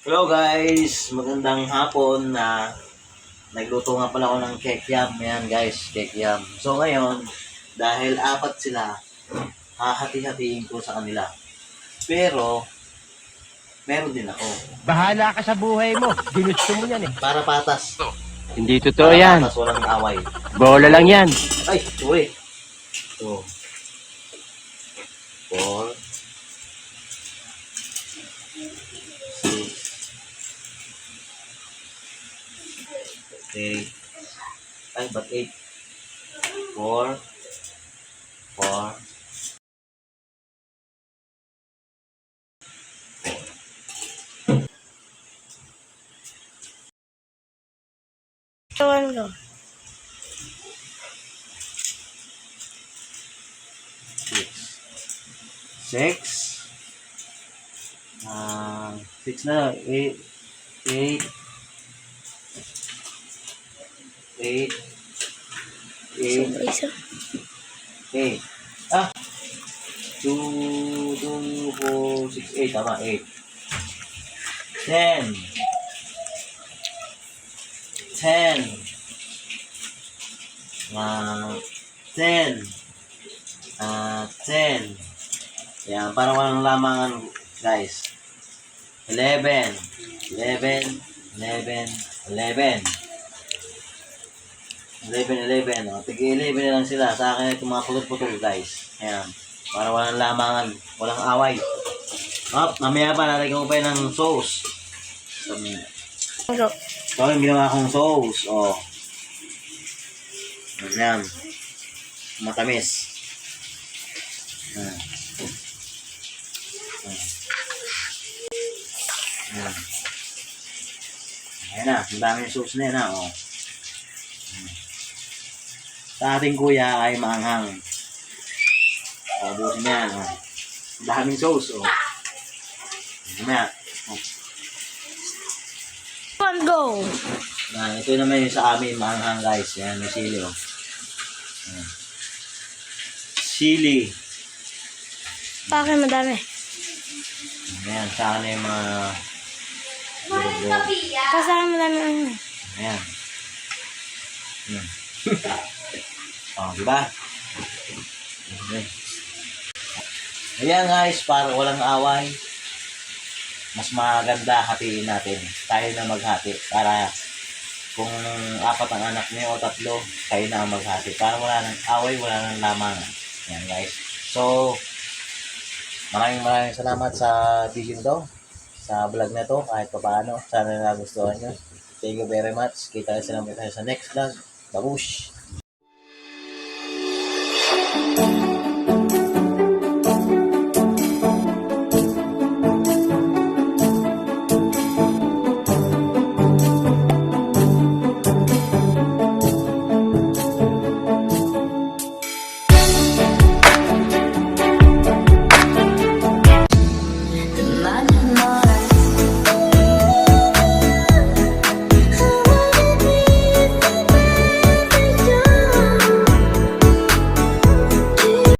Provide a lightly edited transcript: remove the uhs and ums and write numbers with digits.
Hello guys, magandang hapon na nagluto nga pala ako ng cake yam. Yan guys, cake yam. So ngayon, dahil apat sila, hahati-hatiin ko sa kanila. Pero, meron din ako. Bahala ka sa buhay mo. Ginusto mo yan eh. Para patas. Hindi totoo Para yan. patas, walang away. Bola lang yan. Ay, sorry. So, 4, 6, 8. Ay, ba't 8? 4, 4, Ewan ko. 6. 6 na. 8. 8. 8. 8. Isa. 8. 2, 2, 4, 6, 8. Tama, 8. 10. 10. 10. 10. Yan, para walang lamangan, guys. 11. 11. 11. 11. 11. O, tig-11 na lang sila. Sa akin ito mga putol-putol, guys. Ayan. Para walang lamangan. Walang away. Mamaya pa, lalagyan ko pa yun ng sauce. Go. Ito yung ginawa kong sauce. O. Ayan. Matamis. Ayan. Ayan. Ayan na. Ang dami yung sauce na yan ha. O. Sa ating kuya ay maanghang. O, busin yan. O. Ang daming sauce. O. Mamaya. O. One go. Ito naman yung sa amin, maanghang guys. Yan, may sili. O. Ayan. Sili. Bakit madami? Ayan, sa akin yung mga... Tapos akin madami ano. Ayan. Ayan. O, diba? Okay. Ayan guys, para walang away, mas maganda hatiin natin. Tayo na maghati para kung 4 ang anak niyo o 3, kayo na ang maghati. Para wala nang away, wala nang lamangan. Ayan guys. So, maraming salamat sa video nito, sa vlog na to, kahit pa paano. Sana nagustuhan nyo. Thank you very much. Kita sa naman tayo sa next vlog. Babush!